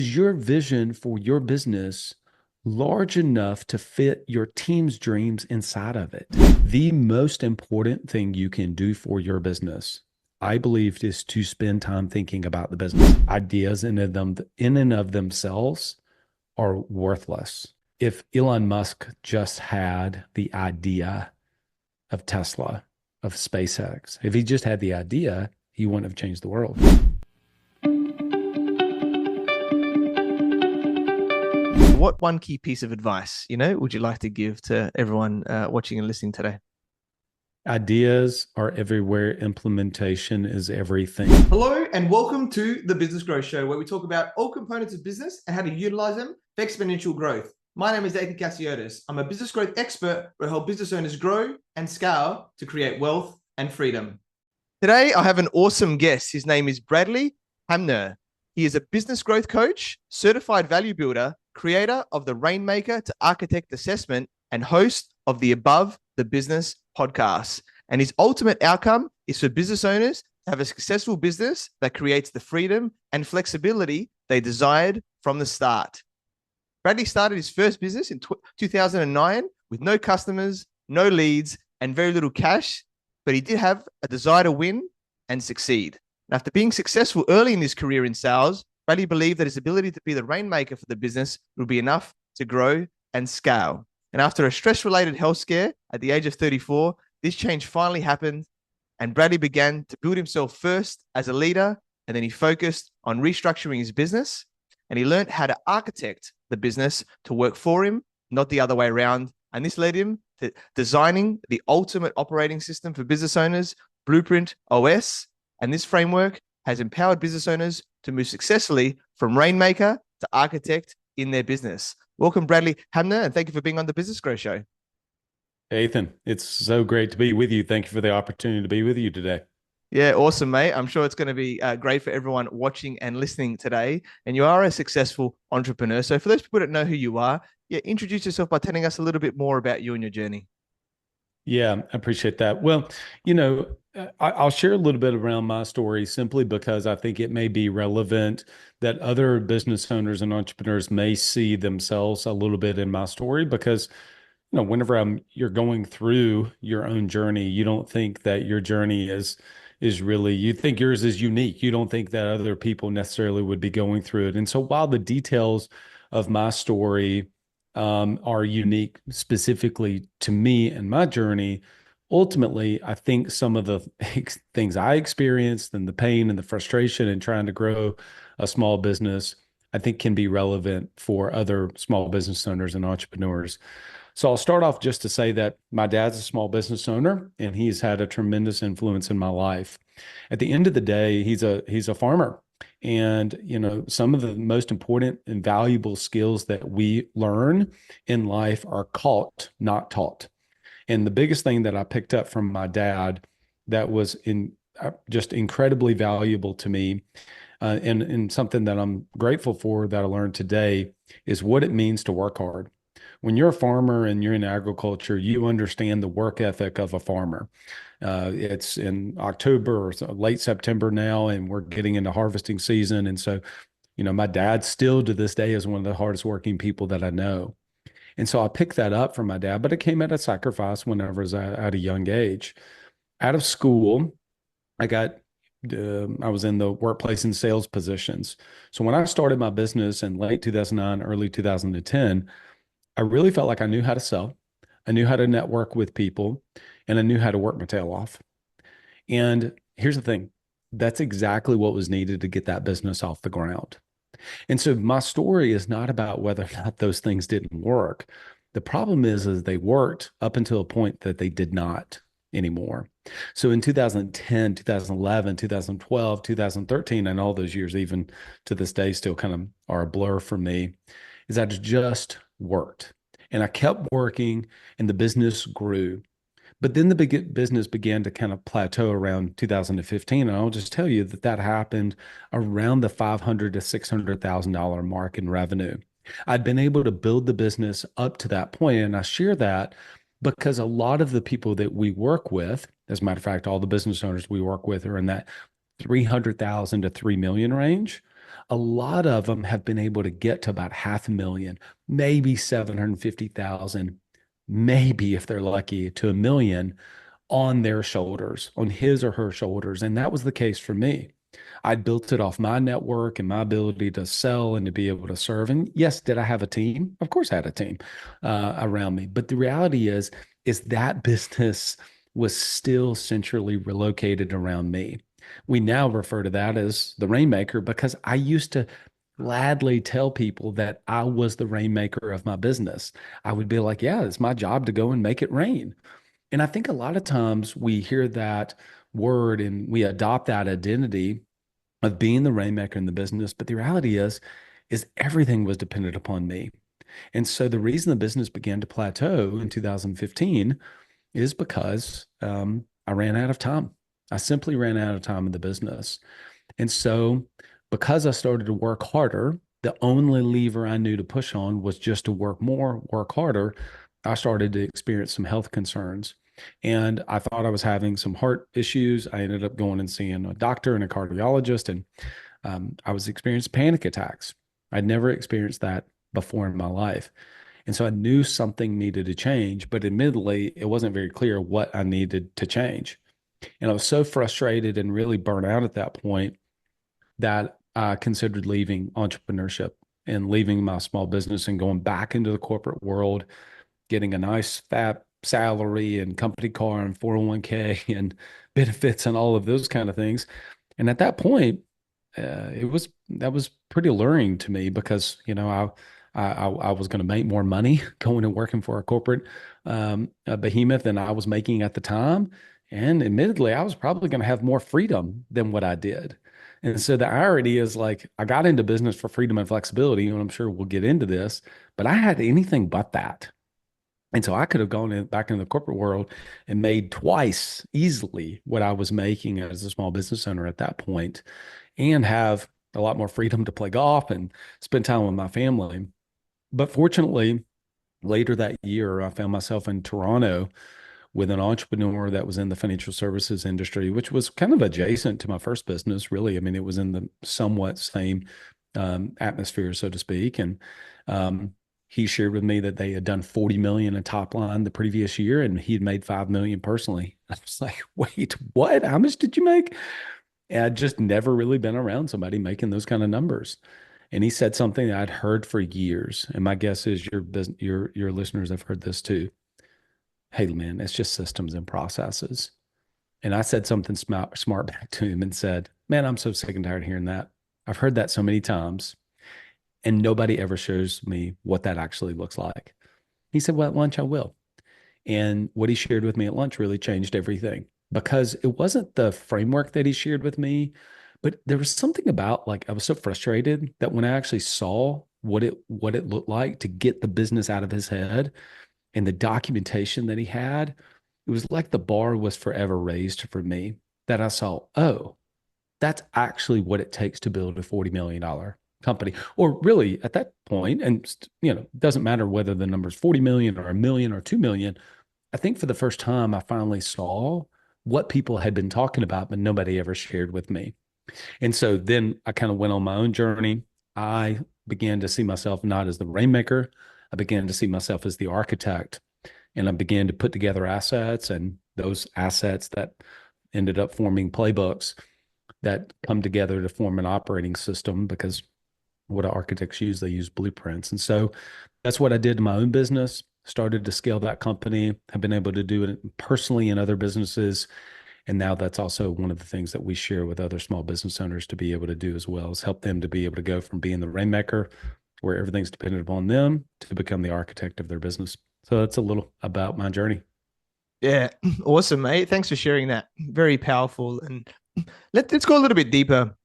Is your vision for your business large enough to fit your team's dreams inside of it? The most important thing you can do for your business, I believe, is to spend time thinking about the business. Ideas in and of themselves are worthless. If Elon Musk just had the idea of Tesla, of SpaceX, if he just had the idea, he wouldn't have changed the world. What one key piece of advice, would you like to give to everyone watching and listening today? Ideas are everywhere. Implementation is everything. Hello, and welcome to the Business Growth Show, where we talk about all components of business and how to utilize them for exponential growth. My name is Nathan Cassiotis. I'm a business growth expert who help business owners grow and scale to create wealth and freedom. Today, I have an awesome guest. His name is Bradley Hamner. He is a business growth coach, certified value builder, creator of the Rainmaker to Architect Assessment, and host of the Above the Business podcast. And his ultimate outcome is for business owners to have a successful business that creates the freedom and flexibility they desired from the start. Bradley started his first business in 2009 with no customers, no leads, and very little cash, but he did have a desire to win and succeed. And after being successful early in his career in sales, Bradley believed that his ability to be the rainmaker for the business would be enough to grow and scale. And after a stress-related health scare at the age of 34, this change finally happened, and Bradley began to build himself first as a leader, and then he focused on restructuring his business, and he learned how to architect the business to work for him, not the other way around. And this led him to designing the ultimate operating system for business owners, Blueprint OS. And this framework has empowered business owners to move successfully from rainmaker to architect in their business. Welcome, Bradley Hamner, and thank you for being on the Business Growth Show. Ethan, it's so great to be with you. Thank you for the opportunity to be with you today. Yeah, awesome, mate. I'm sure it's going to be great for everyone watching and listening today. And you are a successful entrepreneur. So for those people that know who you are, introduce yourself by telling us a little bit more about you and your journey. Yeah, I appreciate that. Well, I'll share a little bit around my story simply because I think it may be relevant that other business owners and entrepreneurs may see themselves a little bit in my story because, whenever you're going through your own journey, you don't think that your journey is really, you think yours is unique. You don't think that other people necessarily would be going through it. And so while the details of my story are unique specifically to me and my journey, ultimately, I think some of the things I experienced and the pain and the frustration in trying to grow a small business, I think can be relevant for other small business owners and entrepreneurs. So I'll start off just to say that my dad's a small business owner and he's had a tremendous influence in my life. At the end of the day, he's a farmer. And, some of the most important and valuable skills that we learn in life are caught, not taught. And the biggest thing that I picked up from my dad that was just incredibly valuable to me, and something that I'm grateful for that I learned today, is what it means to work hard. When you're a farmer and you're in agriculture, you understand the work ethic of a farmer. It's in October or late September now, and we're getting into harvesting season. And so, my dad still to this day is one of the hardest working people that I know. And so I picked that up from my dad, but it came at a sacrifice whenever I was at a young age. Out of school, I was in the workplace and sales positions. So when I started my business in late 2009, early 2010, I really felt like I knew how to sell. I knew how to network with people, and I knew how to work my tail off. And here's the thing, that's exactly what was needed to get that business off the ground. And so my story is not about whether or not those things didn't work. The problem is they worked up until a point that they did not anymore. So in 2010, 2011, 2012, 2013, and all those years, even to this day, still kind of are a blur for me, is that it just worked. And I kept working and the business grew. But then the business began to kind of plateau around 2015. And I'll just tell you that happened around the $500,000 to $600,000 mark in revenue. I'd been able to build the business up to that point, and I share that because a lot of the people that we work with, as a matter of fact, all the business owners we work with are in that 300,000 to 3 million range. a lot of them have been able to get to about 500,000, maybe 750,000, maybe if they're lucky to 1 million on their shoulders, on his or her shoulders. And that was the case for me. I built it off my network and my ability to sell and to be able to serve. And yes, did I have a team? Of course, I had a team around me. But the reality is that business was still centrally relocated around me. We now refer to that as the Rainmaker because I used to gladly tell people that I was the rainmaker of my business. I would be like, yeah, it's my job to go and make it rain. And I think a lot of times we hear that word and we adopt that identity of being the rainmaker in the business. But the reality is everything was dependent upon me. And so the reason the business began to plateau in 2015 is because I ran out of time. I simply ran out of time in the business. And so because I started to work harder, the only lever I knew to push on was just to work more, work harder. I started to experience some health concerns. And I thought I was having some heart issues. I ended up going and seeing a doctor and a cardiologist, and I was experiencing panic attacks. I'd never experienced that before in my life. And so I knew something needed to change, but admittedly, it wasn't very clear what I needed to change. And I was so frustrated and really burnt out at that point that I considered leaving entrepreneurship and leaving my small business and going back into the corporate world, getting a nice fat salary and company car and 401k and benefits and all of those kind of things. And at that point, that was pretty alluring to me because I was going to make more money going and working for a corporate a behemoth than I was making at the time. And admittedly, I was probably going to have more freedom than what I did. And so the irony is like I got into business for freedom and flexibility, and I'm sure we'll get into this, but I had anything but that. And so I could have back into the corporate world and made twice easily what I was making as a small business owner at that point, and have a lot more freedom to play golf and spend time with my family. But fortunately, later that year, I found myself in Toronto with an entrepreneur that was in the financial services industry, which was kind of adjacent to my first business, really. I mean, it was in the somewhat same atmosphere, so to speak. And he shared with me that they had done 40 million in top line the previous year, and he'd made 5 million personally. I was like, wait, what? How much did you make? And I'd just never really been around somebody making those kind of numbers. And he said something that I'd heard for years. And my guess is your listeners have heard this too. Hey, man, it's just systems and processes. And I said something smart back to him and said, man, I'm so sick and tired of hearing that. I've heard that so many times, and nobody ever shows me what that actually looks like. He said, well, at lunch, I will. And what he shared with me at lunch really changed everything because it wasn't the framework that he shared with me, but there was something about like I was so frustrated that when I actually saw what it looked like to get the business out of his head and the documentation that he had, it was like the bar was forever raised for me that I saw, oh, that's actually what it takes to build a $40 million company. Or really at that point, and it doesn't matter whether the number is 40 million or a million or 2 million. I think for the first time, I finally saw what people had been talking about, but nobody ever shared with me. And so then I kind of went on my own journey. I began to see myself not as the rainmaker. I began to see myself as the architect, and I began to put together assets, and those assets that ended up forming playbooks that come together to form an operating system because what architects use, they use blueprints. And so that's what I did in my own business, started to scale that company. Have been able to do it personally in other businesses. And now that's also one of the things that we share with other small business owners to be able to do as well, is help them to be able to go from being the rainmaker where everything's dependent upon them to become the architect of their business. So that's a little about my journey. Yeah, awesome, mate. Thanks for sharing that. Very powerful. And let's go a little bit deeper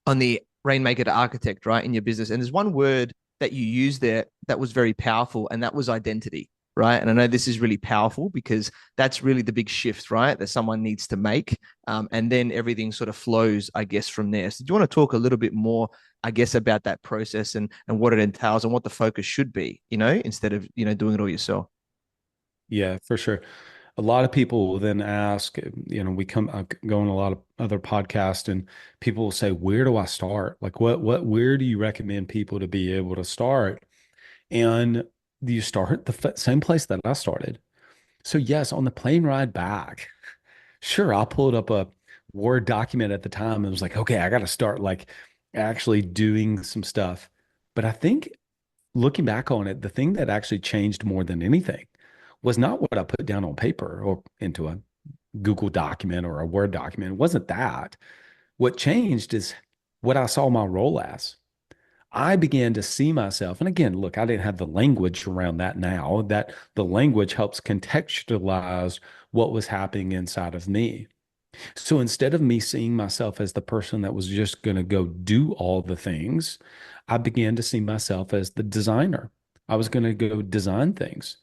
on the rainmaker to architect, right, in your business. And there's one word that you used there that was very powerful, and that was identity, right? And I know this is really powerful because that's really the big shift, right, that someone needs to make. And then everything sort of flows, I guess, from there. So do you want to talk a little bit more, I guess, about that process and what it entails and what the focus should be, instead of, doing it all yourself? Yeah, for sure. A lot of people will then ask, we go on a lot of other podcasts and people will say, where do I start? Like where do you recommend people to be able to start? And you start the same place that I started. So yes, on the plane ride back, sure, I pulled up a Word document at the time and was like, okay, I got to start like actually doing some stuff. But I think looking back on it, the thing that actually changed more than anything was not what I put down on paper or into a Google document or a Word document. It wasn't that. What changed is what I saw my role as. I began to see myself, and again, look, I didn't have the language around that now, that the language helps contextualize what was happening inside of me. So instead of me seeing myself as the person that was just going to go do all the things, I began to see myself as the designer. I was going to go design things.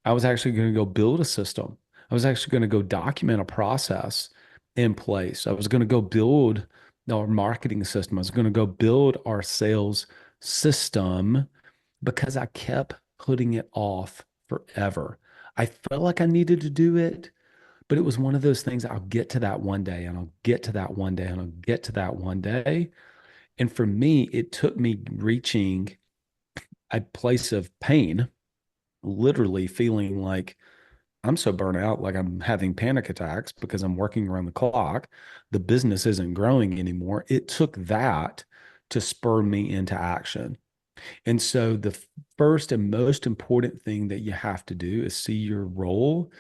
I was actually going to go build a system. I was actually going to go document a process in place. I was going to go build our marketing system. I was going to go build our sales system because I kept putting it off forever. I felt like I needed to do it, but it was one of those things. I'll get to that one day and I'll get to that one day and I'll get to that one day. And for me, it took me reaching a place of pain, literally feeling like I'm so burnt out, like I'm having panic attacks because I'm working around the clock. The business isn't growing anymore. It took that to spur me into action. And so the first and most important thing that you have to do is see your role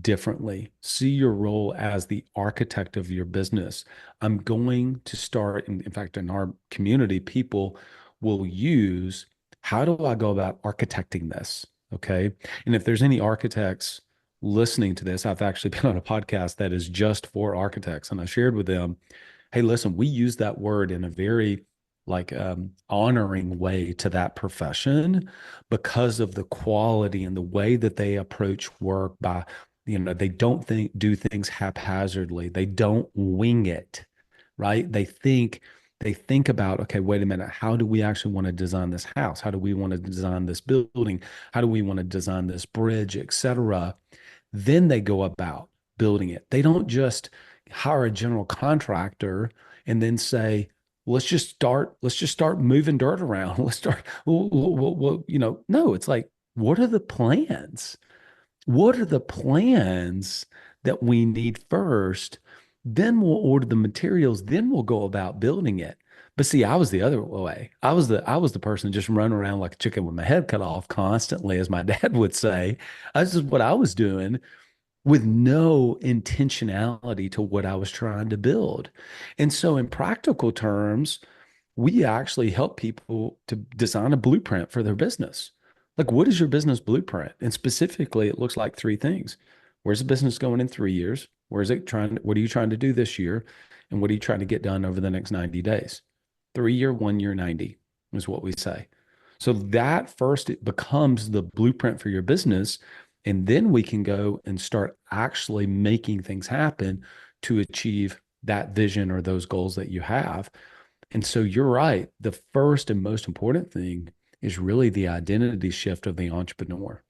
differently. See your role as the architect of your business. I'm going to start, in fact, in our community, people will use, how do I go about architecting this? Okay. And if there's any architects listening to this, I've actually been on a podcast that is just for architects. And I shared with them, hey, listen, we use that word in a very honoring way to that profession because of the quality and the way that they approach work by, they don't do things haphazardly. They don't wing it, right? They think about, okay, wait a minute, how do we actually want to design this house? How do we want to design this building? How do we want to design this bridge, et cetera? Then they go about building it. They don't just hire a general contractor and then say, let's just start moving dirt around. Let's start, no, it's like, what are the plans? What are the plans that we need first? Then we'll order the materials, then we'll go about building it. But see, I was the other way. I was the person just running around like a chicken with my head cut off constantly, as my dad would say. That's just what I was doing with no intentionality to what I was trying to build. And so in practical terms, we actually help people to design a blueprint for their business. Like, what is your business blueprint? And specifically, it looks like three things. Where's the business going in 3 years? What are you trying to do this year? And what are you trying to get done over the next 90 days? 3 year, 1 year, 90 is what we say. So that first, it becomes the blueprint for your business. And then we can go and start actually making things happen to achieve that vision or those goals that you have. And so you're right. The first and most important thing is really the identity shift of the entrepreneur.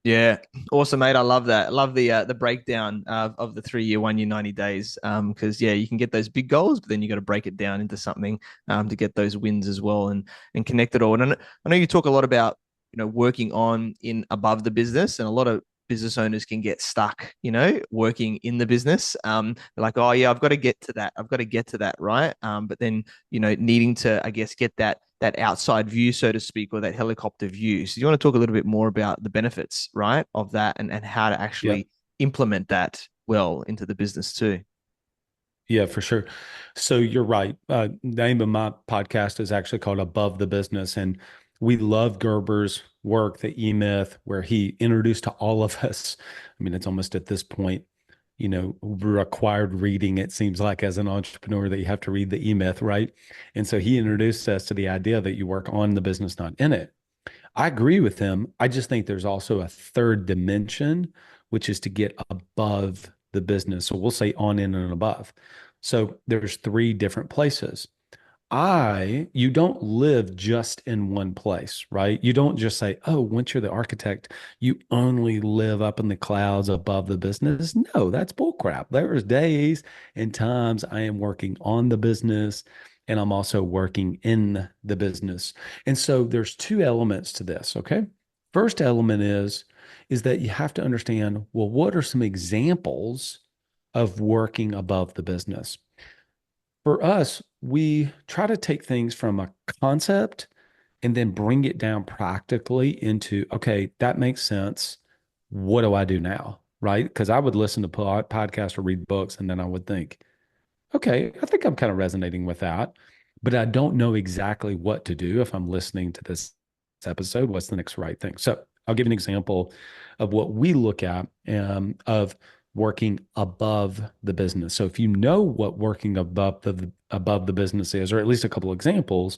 Yeah, awesome, mate. I love that. I love the breakdown of the 3 year, 1 year, 90 days. Because yeah, you can get those big goals, but then you got to break it down into something to get those wins as well and connect it all. And I know you talk a lot about working on in above the business, and a lot of business owners can get stuck, working in the business. They're like, oh yeah, I've got to get to that. I've got to get to that, right? But then needing to, I guess, get that outside view, so to speak, or that helicopter view. So you want to talk a little bit more about the benefits, right, of that and how to Yeah. actually implement that well into the business too. Yeah, for sure. So you're right. Name of my podcast is actually called Above the Business. And we love Gerber's work, the E-Myth, where he introduced to all of us. I mean, it's almost at this point, required reading, it seems like, as an entrepreneur, that you have to read the E-Myth, right? And so he introduced us to the idea that you work on the business, not in it. I agree with him. I just think there's also a third dimension, which is to get above the business. So we'll say on, in, and above. So there's three different places. you don't live just in one place, right? You don't just say, oh, once you're the architect, you only live up in the clouds above the business. No, that's bullcrap. There's days and times I am working on the business and I'm also working in the business. And so there's two elements to this, okay? First element is that you have to understand, well, what are some examples of working above the business? For us, we try to take things from a concept and then bring it down practically into, okay, that makes sense. What do I do now? Right? Because I would listen to podcasts or read books, and then I would think, okay, I think I'm kind of resonating with that, but I don't know exactly what to do if I'm listening to this episode. What's the next right thing? So I'll give an example of what we look at of working above the business. So if you know what working above the business is, or at least a couple examples,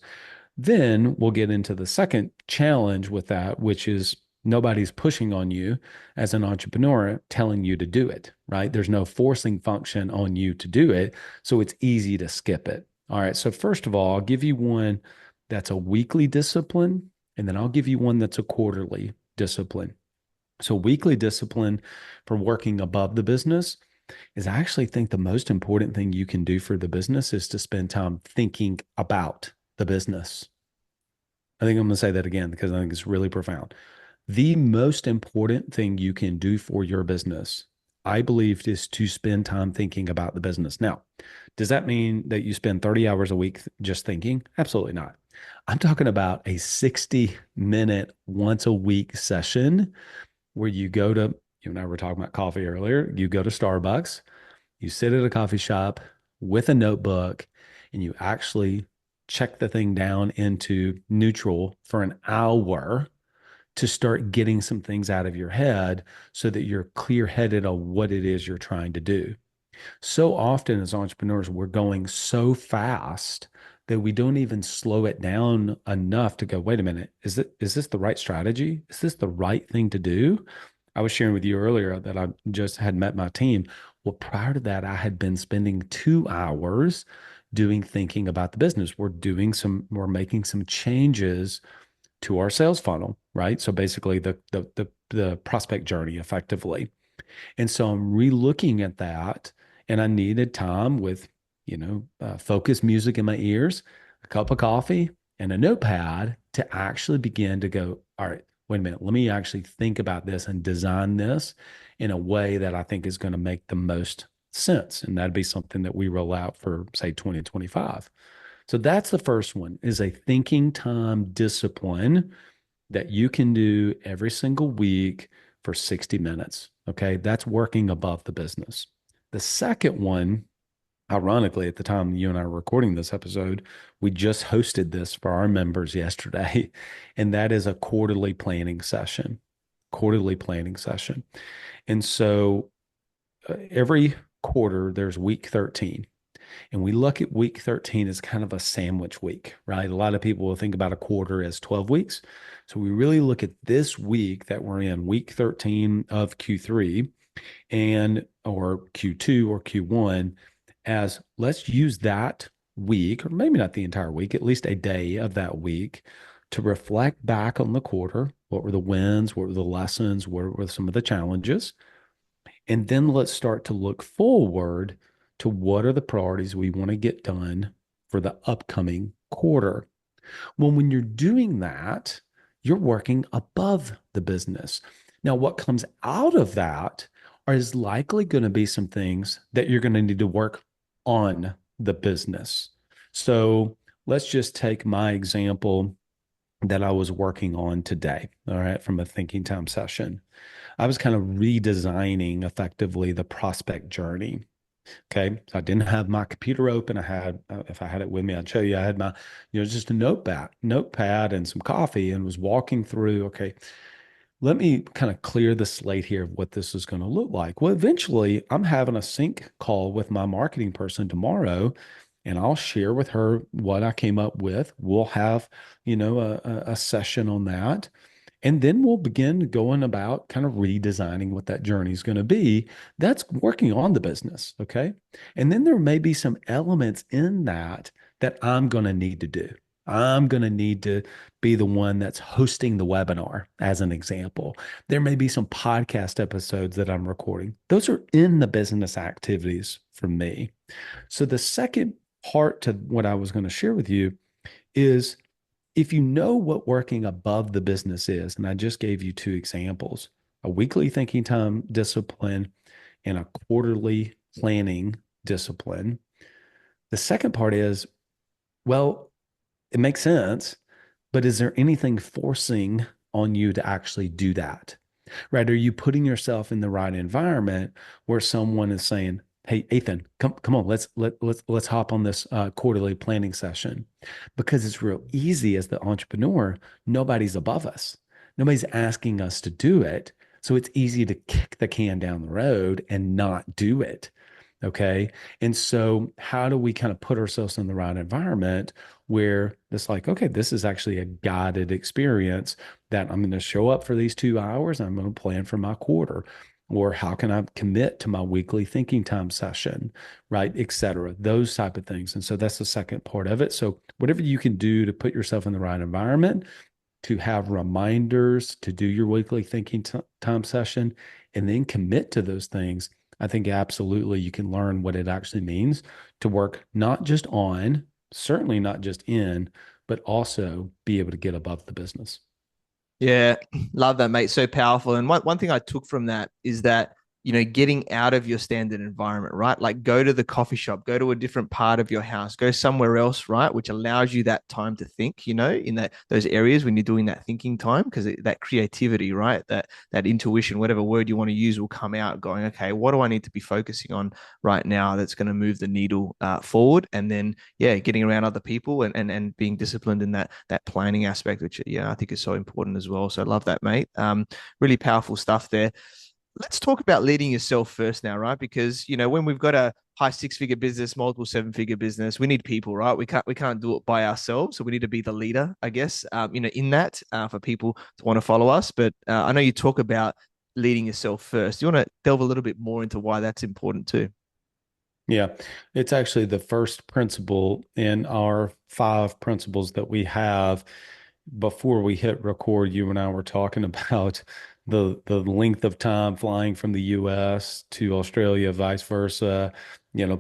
then we'll get into the second challenge with that, which is nobody's pushing on you as an entrepreneur telling you to do it, right? There's no forcing function on you to do it. So it's easy to skip it. All right. So, first of all, I'll give you one that's a weekly discipline, and then I'll give you one that's a quarterly discipline. So, weekly discipline for working above the business is I actually think the most important thing you can do for the business is to spend time thinking about the business. I think I'm going to say that again because I think it's really profound. The most important thing you can do for your business, I believe, is to spend time thinking about the business. Now, does that mean that you spend 30 hours a week just thinking? Absolutely not. I'm talking about a 60-minute once a week session where you go to, you and I were talking about coffee earlier, you go to Starbucks, you sit at a coffee shop with a notebook, and you actually check the thing down into neutral for an hour to start getting some things out of your head so that you're clear headed on what it is you're trying to do. So often as entrepreneurs, we're going so fast that we don't even slow it down enough to go, wait a minute, is this the right strategy? Is this the right thing to do? I was sharing with you earlier that I just had met my team. Well, prior to that, I had been spending 2 hours doing thinking about the business. We're making some changes to our sales funnel, right? So basically the prospect journey effectively. And so I'm re-looking at that, and I needed time with, focus music in my ears, a cup of coffee, and a notepad to actually begin to go, all right, wait a minute, let me actually think about this and design this in a way that I think is going to make the most sense. And that'd be something that we roll out for, say, 2025. So that's the first one, is a thinking time discipline that you can do every single week for 60 minutes. Okay. That's working above the business. The second one, ironically, at the time you and I are recording this episode, we just hosted this for our members yesterday, and that is a quarterly planning session. Quarterly planning session. And so every quarter, there's week 13. And we look at week 13 as kind of a sandwich week, right? A lot of people will think about a quarter as 12 weeks. So we really look at this week that we're in, week 13 of Q3 or Q2 or Q1, as let's use that week, or maybe not the entire week, at least a day of that week, to reflect back on the quarter. What were the wins? What were the lessons? What were some of the challenges? And then let's start to look forward to what are the priorities we want to get done for the upcoming quarter. Well, when you're doing that, you're working above the business. Now, what comes out of that is likely going to be some things that you're going to need to work on the business. So let's just take my example that I was working on today, all right, from a thinking time session. I was kind of redesigning effectively the prospect journey. Okay. So I didn't have my computer open. I had, if I had it with me, I'd show you, I had my, just a notepad and some coffee, and was walking through, okay, let me kind of clear the slate here of what this is going to look like. Well, eventually I'm having a sync call with my marketing person tomorrow, and I'll share with her what I came up with. We'll have, a session on that. And then we'll begin going about kind of redesigning what that journey is going to be. That's working on the business. Okay. And then there may be some elements in that that I'm going to need to do. I'm going to need to be the one that's hosting the webinar, as an example. There may be some podcast episodes that I'm recording. Those are in the business activities for me. So the second part to what I was going to share with you is, if you know what working above the business is, and I just gave you two examples, a weekly thinking time discipline and a quarterly planning discipline. The second part is, well, it makes sense, but is there anything forcing on you to actually do that? Right? Are you putting yourself in the right environment where someone is saying, "Hey, Ethan, come on, let's hop on this quarterly planning session," because it's real easy as the entrepreneur. Nobody's above us. Nobody's asking us to do it, so it's easy to kick the can down the road and not do it. Okay. And so, how do we kind of put ourselves in the right environment where it's like, okay, this is actually a guided experience that I'm going to show up for these 2 hours and I'm going to plan for my quarter? Or how can I commit to my weekly thinking time session, right? Et cetera, those type of things. And so that's the second part of it. So whatever you can do to put yourself in the right environment, to have reminders to do your weekly thinking time session, and then commit to those things, I think absolutely you can learn what it actually means to work not just on, certainly not just in, but also be able to get above the business. Yeah, love that, mate. So powerful. And one thing I took from that is that, getting out of your standard environment, right? Like go to the coffee shop, go to a different part of your house, go somewhere else, right? Which allows you that time to think, in those areas when you're doing that thinking time, because that creativity, right? That intuition, whatever word you want to use, will come out going, okay, what do I need to be focusing on right now that's going to move the needle forward? And then, yeah, getting around other people and being disciplined in that planning aspect, which, I think is so important as well. So I love that, mate. Really powerful stuff there. Let's talk about leading yourself first now, right? Because when we've got a high six-figure business, multiple seven-figure business, we need people, right? We can't do it by ourselves, so we need to be the leader, I guess. In that for people to want to follow us. But I know you talk about leading yourself first. Do you want to delve a little bit more into why that's important too? Yeah, it's actually the first principle in our 5 principles that we have. Before we hit record, you and I were talking about the length of time flying from the US to Australia, vice versa,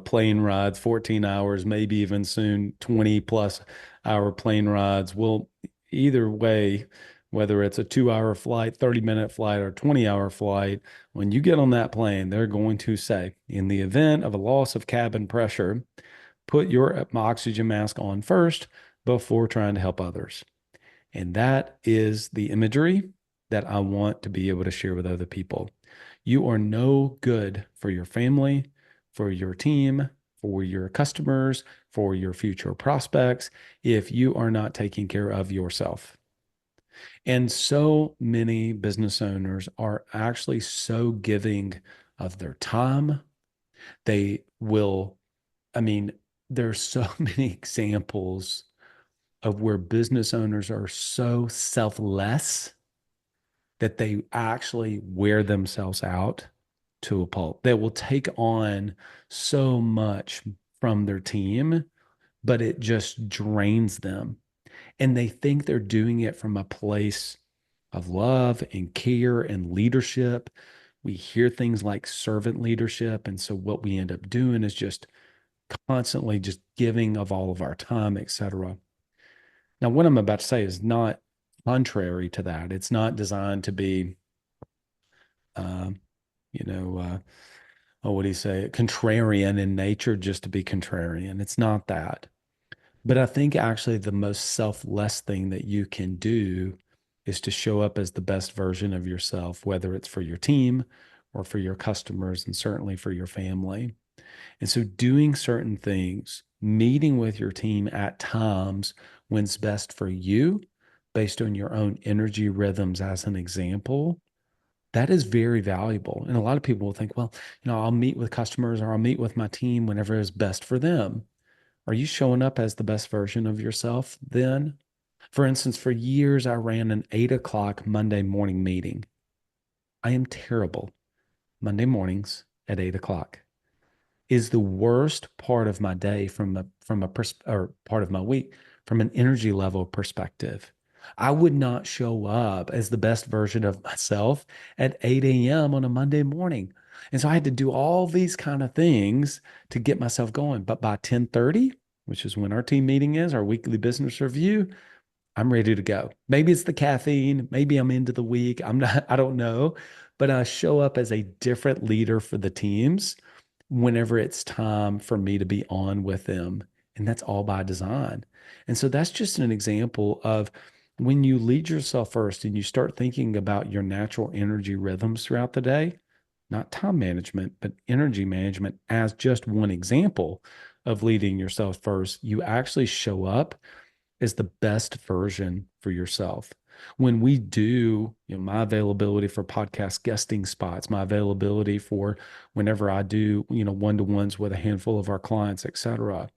plane rides, 14 hours, maybe even soon 20 plus hour plane rides. Well, either way, whether it's a 2 hour flight, 30-minute flight, or 20-hour flight, when you get on that plane, they're going to say, in the event of a loss of cabin pressure, put your oxygen mask on first before trying to help others. And that is the imagery that I want to be able to share with other people. You are no good for your family, for your team, for your customers, for your future prospects if you are not taking care of yourself. And so many business owners are actually so giving of their time. They will, I mean, there's so many examples of where business owners are so selfless that they actually wear themselves out to a pulp. They will take on so much from their team, but it just drains them. And they think they're doing it from a place of love and care and leadership. We hear things like servant leadership. And so what we end up doing is just constantly just giving of all of our time, et cetera. Now, what I'm about to say is not contrary to that. It's not designed to be, uh, you know, what do you say, contrarian in nature, just to be contrarian. It's not that. But I think actually the most selfless thing that you can do is to show up as the best version of yourself, whether it's for your team or for your customers, and certainly for your family. And so doing certain things, meeting with your team at times when's best for you based on your own energy rhythms, as an example, that is very valuable. And a lot of people will think, well, I'll meet with customers or I'll meet with my team whenever is best for them. Are you showing up as the best version of yourself then? For instance, for years, I ran an 8 o'clock Monday morning meeting. I am terrible Monday mornings at 8 o'clock. is the worst part of my day or part of my week from an energy level perspective. I would not show up as the best version of myself at 8 a.m. on a Monday morning. And so I had to do all these kind of things to get myself going. But by 10:30, which is when our team meeting is, our weekly business review, I'm ready to go. Maybe it's the caffeine. Maybe I'm into the week. I'm not, I don't know. But I show up as a different leader for the teams whenever it's time for me to be on with them. And that's all by design. And so that's just an example of when you lead yourself first and you start thinking about your natural energy rhythms throughout the day, not time management, but energy management as just one example of leading yourself first, you actually show up as the best version for yourself. When we do, my availability for podcast guesting spots, my availability for whenever I do, one-to-ones with a handful of our clients, et cetera,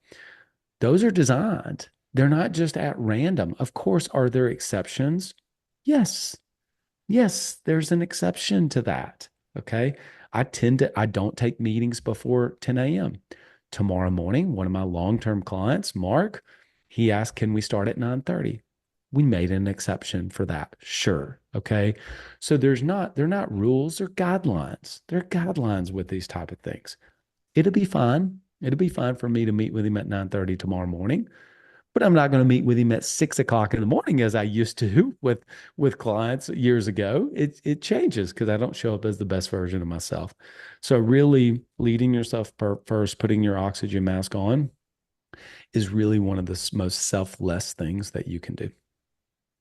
those are designed. They're not just at random. Of course, are there exceptions? Yes. Yes, there's an exception to that. Okay. I don't take meetings before 10 a.m. Tomorrow morning, one of my long-term clients, Mark, he asked, can we start at 9:30? We made an exception for that. Sure. Okay. So they're not rules or guidelines. They're guidelines with these type of things. It'll be fine. It'll be fine for me to meet with him at 9:30 tomorrow morning, but I'm not going to meet with him at 6 o'clock in the morning as I used to with clients years ago. It changes because I don't show up as the best version of myself. So really leading yourself first, putting your oxygen mask on is really one of the most selfless things that you can do.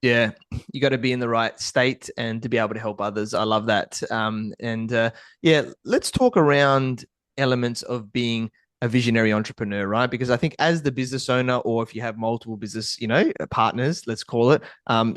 Yeah, you got to be in the right state and to be able to help others. I love that. Yeah, let's talk around elements of being a visionary entrepreneur, right? Because I think as the business owner, or if you have multiple business, partners, let's call it,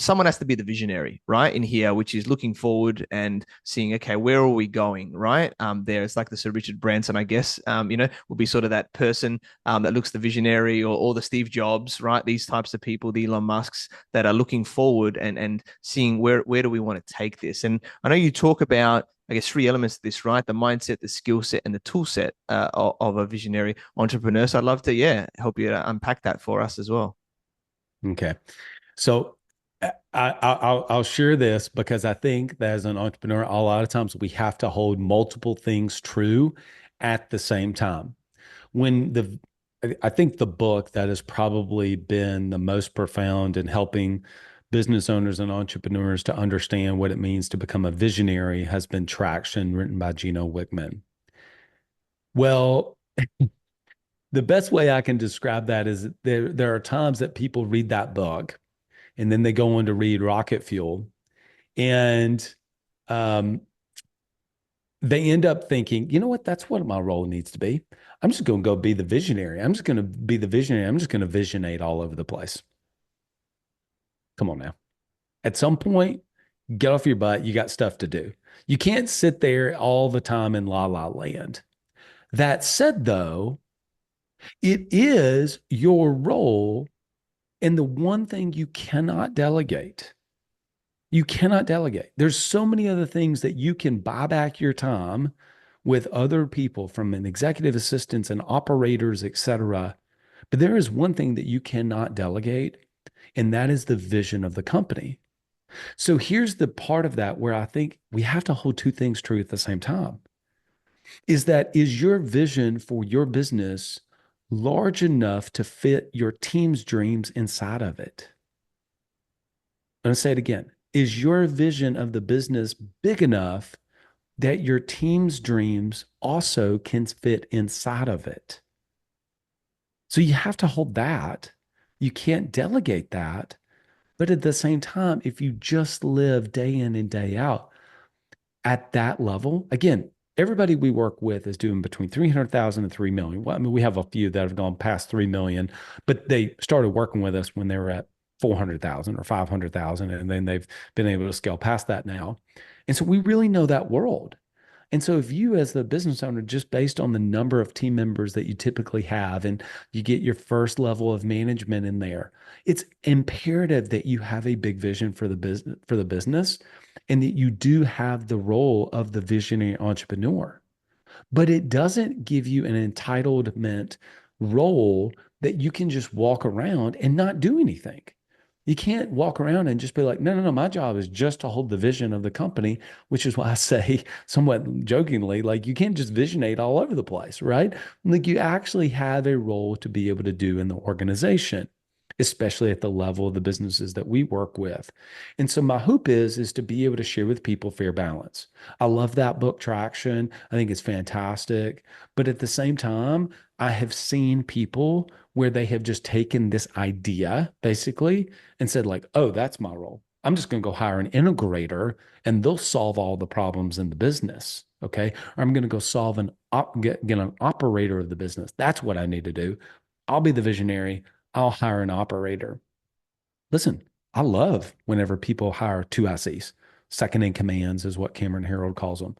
someone has to be the visionary, right? In here, which is looking forward and seeing, okay, where are we going, right? It's like the Sir Richard Branson, I guess, will be sort of that person that looks the visionary, or the Steve Jobs, right? These types of people, the Elon Musks that are looking forward and seeing where do we want to take this. And I know you talk about, I guess, three elements to this, right? The mindset, the skill set, and the tool set of a visionary entrepreneur. So I'd love to, help you to unpack that for us as well. Okay. So I'll share this because I think that as an entrepreneur, a lot of times we have to hold multiple things true at the same time. I think the book that has probably been the most profound in helping business owners and entrepreneurs to understand what it means to become a visionary has been Traction, written by Gino Wickman. Well, the best way I can describe that is there are times that people read that book and then they go on to read Rocket Fuel, and they end up thinking, you know what, that's what my role needs to be. I'm just going to go be the visionary. I'm just going to be the visionary. I'm just going to visionate all over the place. Come on now. At some point, get off your butt. You got stuff to do. You can't sit there all the time in la la land. That said, though, it is your role, and the one thing you cannot delegate. You cannot delegate. There's so many other things that you can buy back your time with other people, from an executive assistants and operators, et cetera. But there is one thing that you cannot delegate, and that is the vision of the company. So here's the part of that where I think we have to hold two things true at the same time. Is your vision for your business large enough to fit your team's dreams inside of it? I'm going to say it again. Is your vision of the business big enough that your team's dreams also can fit inside of it? So you have to hold that. You can't delegate that. But at the same time, if you just live day in and day out at that level, again, everybody we work with is doing between 300,000 and 3 million. Well, I mean, we have a few that have gone past 3 million, but they started working with us when they were at 400,000 or 500,000, and then they've been able to scale past that now. And so we really know that world. And so if you, as the business owner, just based on the number of team members that you typically have, and you get your first level of management in there, it's imperative that you have a big vision for the business, and that you do have the role of the visionary entrepreneur. but it doesn't give you an entitlement role that you can just walk around and not do anything. You can't walk around and just be like, no, no, no, my job is just to hold the vision of the company, which is why I say somewhat jokingly, like you can't just visionate all over the place, right? Like you actually have a role to be able to do in the organization, especially at the level of the businesses that we work with. And so my hope is to be able to share with people fair balance. I love that book Traction. I think it's fantastic. But at the same time, I have seen people where they have just taken this idea basically and said like, oh, that's my role. I'm just going to go hire an integrator and they'll solve all the problems in the business. Okay. Or I'm going to go solve get an operator of the business. That's what I need to do. I'll be the visionary. I'll hire an operator. Listen, I love whenever people hire two ICs. Second in commands is what Cameron Harold calls them.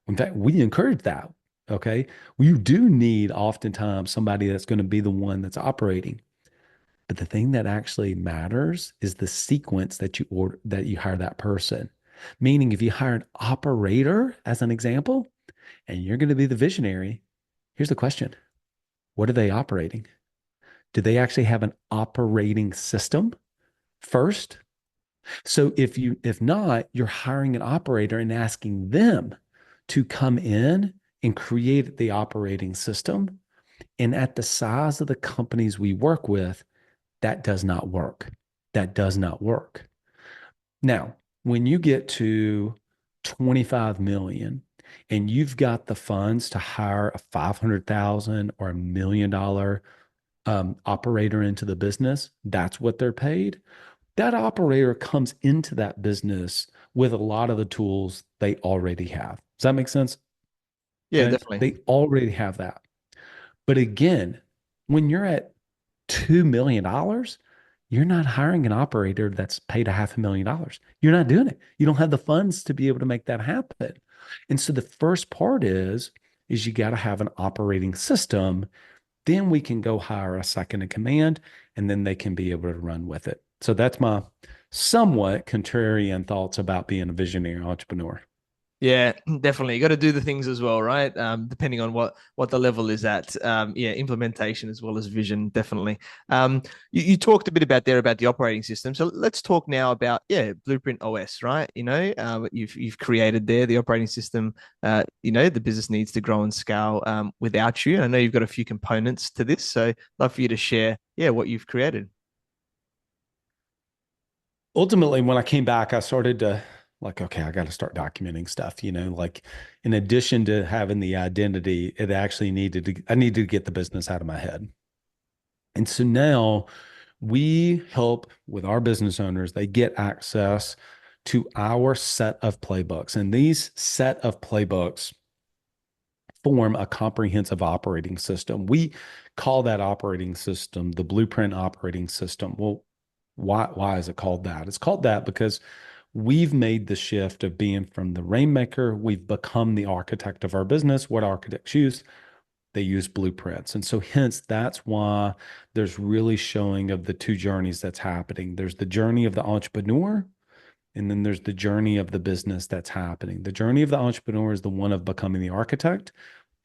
In fact, we encourage that. Okay. Well, you do need oftentimes somebody that's going to be the one that's operating. But the thing that actually matters is the sequence that you hire that person. Meaning, if you hire an operator as an example, and you're going to be the visionary, here's the question: what are they operating? Do they actually have an operating system first? So if not, you're hiring an operator and asking them to come in and create the operating system. And at the size of the companies we work with, that does not work. That does not work. Now, when you get to 25 million and you've got the funds to hire a 500,000 or $1 million operator into the business, that's what they're paid. That operator comes into that business with a lot of the tools they already have. Does that make sense? Yeah, Okay. definitely. They already have that. But again, when you're at $2 million, you're not hiring an operator that's paid $500,000. You're not doing it. You don't have the funds to be able to make that happen. And so the first part is you got to have an operating system. Then we can go hire a second in command, and then they can be able to run with it. So that's my somewhat contrarian thoughts about being a visionary entrepreneur. Yeah, definitely. You got to do the things as well, right? Depending on what the level is at. Yeah, implementation as well as vision, definitely. You talked a bit about there about the operating system. So let's talk now about Blueprint OS, right? You've created there the operating system. The business needs to grow and scale without you. I know you've got a few components to this, so love for you to share, what you've created. Ultimately, when I came back, I started to like, okay, I got to start documenting stuff, like in addition to having the identity, I needed to get the business out of my head. And so now we help with our business owners, they get access to our set of playbooks. And these set of playbooks form a comprehensive operating system. We call that operating system the Blueprint operating system. Well, why is it called that? It's called that because we've made the shift of being from the Rainmaker, we've become the architect of our business. What architects use? They use blueprints. And so hence that's why there's really showing of the two journeys that's happening. There's the journey of the entrepreneur, and then there's the journey of the business that's happening. The journey of the entrepreneur is the one of becoming the architect.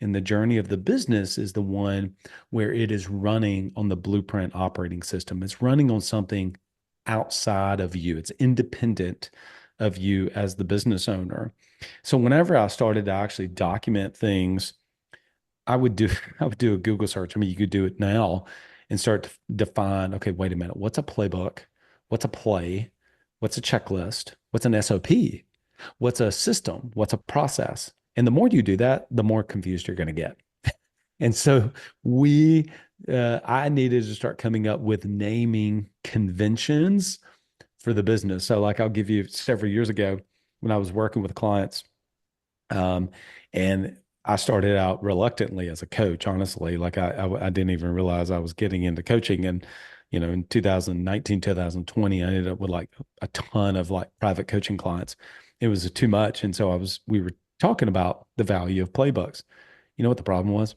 And the journey of the business is the one where it is running on the Blueprint operating system. It's running on something outside of you. It's independent of you as the business owner. So whenever I started to actually document things, I would do I would do a Google search. I mean, you could do it now and start to define, okay, wait a minute, what's a playbook? What's a play? What's a checklist? What's an SOP? What's a system? What's a process? And the more you do that, the more confused you're going to get. And so I needed to start coming up with naming conventions for the business. So, like, I'll give you several years ago when I was working with clients, and I started out reluctantly as a coach, honestly. Like, I didn't even realize I was getting into coaching. And, in 2019, 2020, I ended up with like a ton of like private coaching clients. It was too much. And so we were talking about the value of playbooks. You know what the problem was?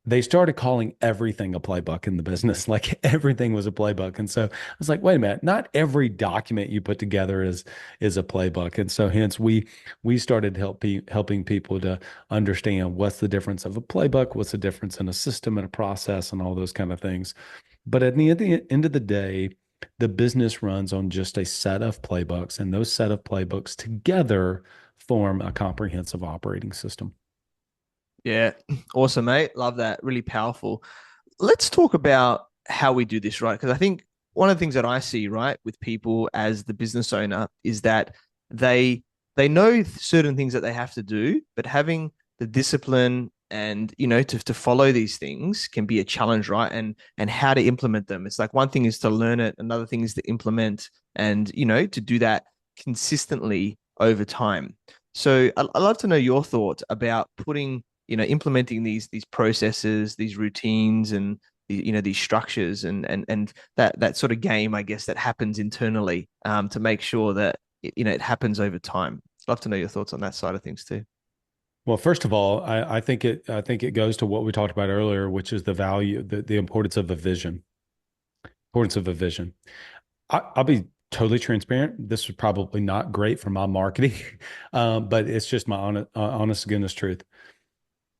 they started calling everything a playbook in the business. Like everything was a playbook. And so I was like, wait a minute, not every document you put together is a playbook. And so hence we started helping people to understand what's the difference of a playbook, what's the difference in a system and a process and all those kind of things. But at the end of the day, the business runs on just a set of playbooks, and those set of playbooks together form a comprehensive operating system. Yeah, awesome, mate. Love that. Really powerful. Let's talk about how we do this, right? Because I think one of the things that I see, right, with people as the business owner is that they they know certain things that they have to do, but having the discipline and to follow these things can be a challenge, right? And how to implement them. It's like one thing is to learn it, another thing is to implement and to do that consistently over time. So I'd love to know your thoughts about implementing these processes, these routines, and these structures, and that sort of game, I guess, that happens internally, to make sure that it happens over time. I'd love to know your thoughts on that side of things too. Well, first of all, I think it goes to what we talked about earlier, which is the importance of a vision. Importance of a vision. I'll be totally transparent. This was probably not great for my marketing, but it's just my honest to goodness truth.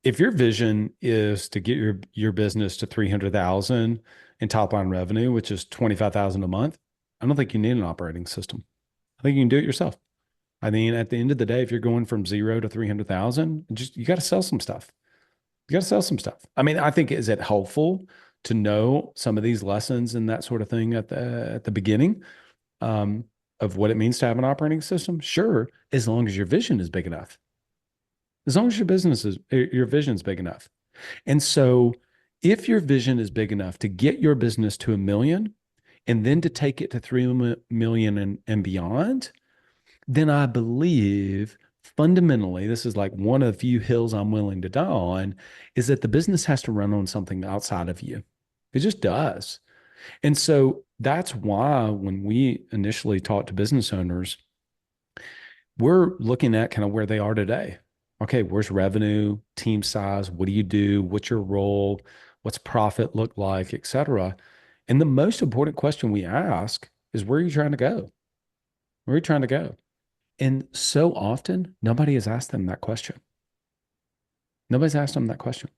If your vision is to get your business to 300,000 in top line revenue, which is 25,000 a month, I don't think you need an operating system. I think you can do it yourself. I mean, at the end of the day, if you're going from 0 to 300,000, just you got to sell some stuff. You got to sell some stuff. I mean, I think is it helpful to know some of these lessons and that sort of thing at the beginning, um, of what it means to have an operating system? Sure, as long as your vision is big enough. As long as your vision is big enough. And so, if your vision is big enough to get your business to 1 million and then to take it to 3 million and beyond, then I believe fundamentally, this is like one of the few hills I'm willing to die on, is that the business has to run on something outside of you. It just does. And so that's why when we initially talk to business owners, we're looking at kind of where they are today. Okay, where's revenue, team size? What do you do? What's your role? What's profit look like, et cetera? And the most important question we ask is, where are you trying to go? Where are you trying to go? And so often, nobody has asked them that question. Nobody's asked them that question.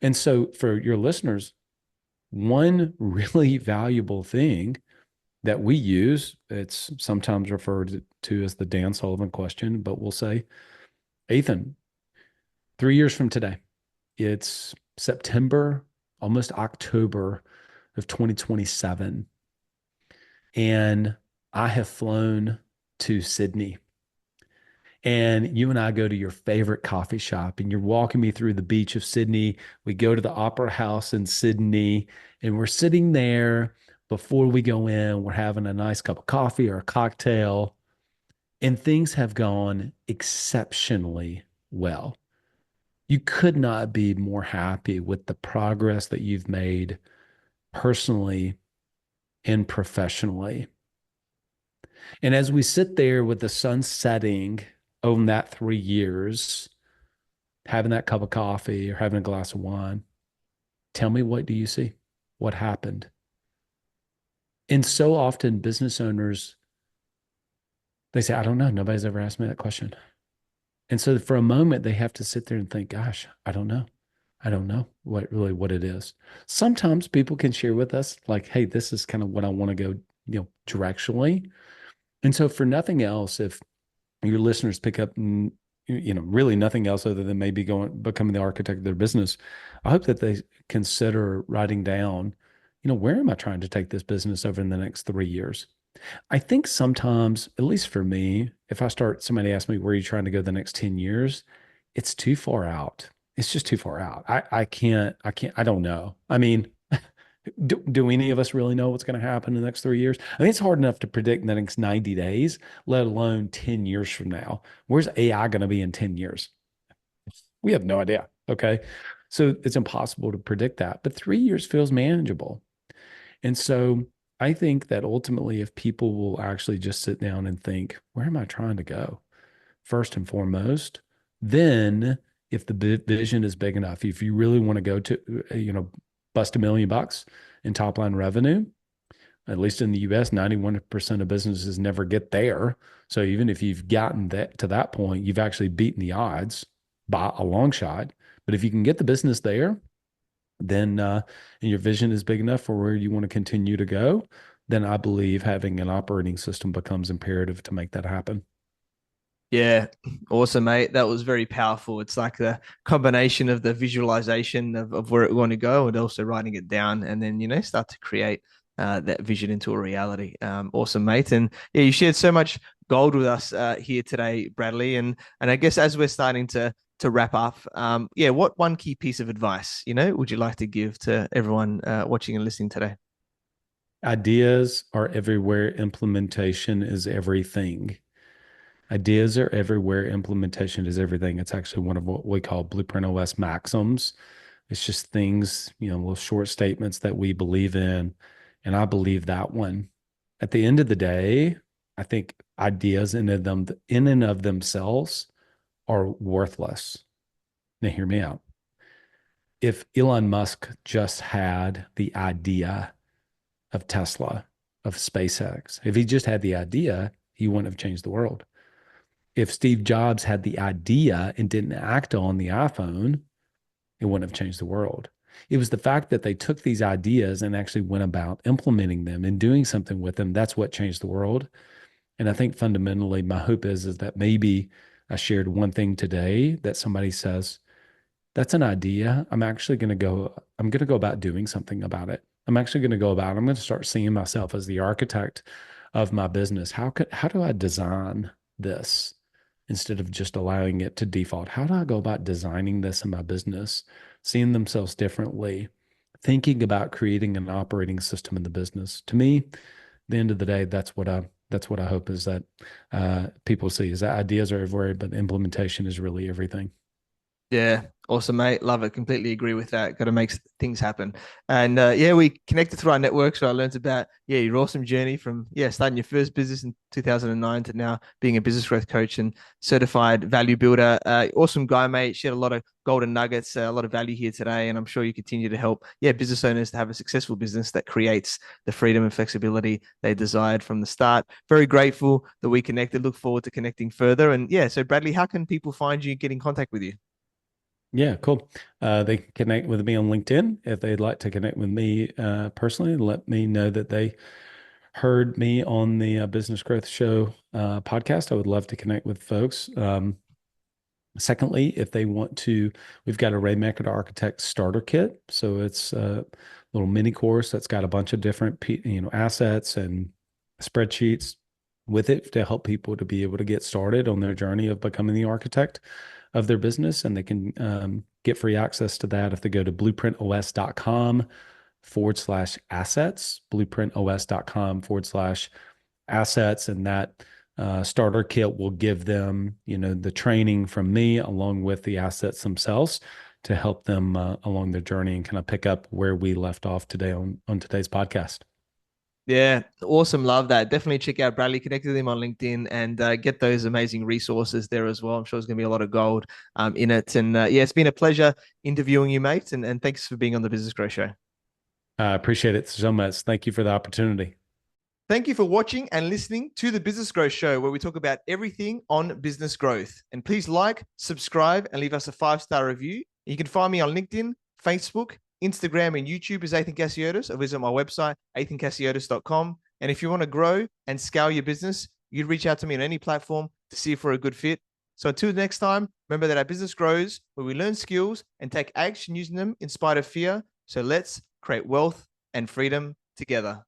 And so, for your listeners, one really valuable thing that we use, it's sometimes referred to as the Dan Sullivan question, but we'll say, Ethan, 3 years from today, it's September, almost October of 2027. And I have flown to Sydney, and you and I go to your favorite coffee shop, and you're walking me through the beach of Sydney. We go to the Opera House in Sydney, and we're sitting there. Before we go in, we're having a nice cup of coffee or a cocktail, and things have gone exceptionally well. You could not be more happy with the progress that you've made personally and professionally. And as we sit there with the sun setting on that 3 years, having that cup of coffee or having a glass of wine, tell me, what do you see? What happened? And so often business owners, they say, I don't know. Nobody's ever asked me that question. And so for a moment, they have to sit there and think, gosh, I don't know. I don't know what it is. Sometimes people can share with us like, hey, this is kind of what I want to go, directionally. And so for nothing else, if your listeners pick up, really nothing else other than maybe becoming the architect of their business, I hope that they consider writing down, where am I trying to take this business over in the next 3 years? I think sometimes, at least for me, if somebody asks me, where are you trying to go the next 10 years? It's too far out. It's just too far out. I don't know. I mean, do any of us really know what's going to happen in the next 3 years? I think it's hard enough to predict in the next 90 days, let alone 10 years from now. Where's AI going to be in 10 years? We have no idea. Okay. So it's impossible to predict that, but 3 years feels manageable. And so I think that ultimately, if people will actually just sit down and think, where am I trying to go? First and foremost, then if the vision is big enough, if you really want to go to, bust $1 million in top line revenue, at least in the US, 91% of businesses never get there. So even if you've gotten that to that point, you've actually beaten the odds by a long shot. But if you can get the business there, then and your vision is big enough for where you want to continue to go, then I believe having an operating system becomes imperative to make that happen. Yeah, awesome, mate. That was very powerful. It's like the combination of the visualization of where it want to go and also writing it down and then, start to create that vision into a reality. Awesome, mate. And yeah, you shared so much gold with us here today, Bradley. And I guess as we're starting to wrap up, what one key piece of advice, would you like to give to everyone watching and listening today? Ideas are everywhere. Implementation is everything. Ideas are everywhere. Implementation is everything. It's actually one of what we call Blueprint OS maxims. It's just things, little short statements that we believe in. And I believe that one. At the end of the day, I think ideas in and of themselves are worthless. Now, hear me out. If Elon Musk just had the idea of Tesla, of SpaceX, if he just had the idea, he wouldn't have changed the world. If Steve Jobs had the idea and didn't act on the iPhone, it wouldn't have changed the world. It was the fact that they took these ideas and actually went about implementing them and doing something with them. That's what changed the world. And I think fundamentally, my hope is that maybe I shared one thing today that somebody says, that's an idea. I'm going to go about doing something about it. I'm going to start seeing myself as the architect of my business. How do I design this instead of just allowing it to default? How do I go about designing this in my business, seeing themselves differently, thinking about creating an operating system in the business? To me, at the end of the day, that's what I hope is that people see is that ideas are everywhere, but implementation is really everything. Yeah, awesome, mate. Love it. Completely agree with that. Got to make things happen. And we connected through our network. So I learned about, your awesome journey from, starting your first business in 2009 to now being a business growth coach and certified value builder. Awesome guy, mate. Shared a lot of golden nuggets, a lot of value here today. And I'm sure you continue to help, business owners to have a successful business that creates the freedom and flexibility they desired from the start. Very grateful that we connected. Look forward to connecting further. And so Bradley, how can people find you, get in contact with you? Yeah, cool. They can connect with me on LinkedIn. If they'd like to connect with me personally, let me know that they heard me on the Business Growth Show podcast. I would love to connect with folks. Secondly, if they want to, we've got a Rainmaker to Architect starter kit. So it's a little mini course that's got a bunch of different assets and spreadsheets with it to help people to be able to get started on their journey of becoming the architect of their business. And they can get free access to that if they go to blueprintos.com/assets, blueprintos.com/assets. And that starter kit will give them, the training from me along with the assets themselves to help them along their journey and kind of pick up where we left off today on today's podcast. Yeah, awesome. Love that. Definitely check out Bradley, connect with him on LinkedIn and get those amazing resources there as well. I'm sure there's going to be a lot of gold in it. And it's been a pleasure interviewing you, mate. And thanks for being on the Business Growth Show. I appreciate it so much. Thank you for the opportunity. Thank you for watching and listening to the Business Growth Show, where we talk about everything on business growth. And please like, subscribe, and leave us a 5-star review. You can find me on LinkedIn, Facebook, Instagram, and YouTube as Ethan Cassiotis, or visit my website, ethancassiotis.com. And if you want to grow and scale your business, you'd reach out to me on any platform to see if we're a good fit. So until next time, remember that our business grows where we learn skills and take action using them in spite of fear. So let's create wealth and freedom together.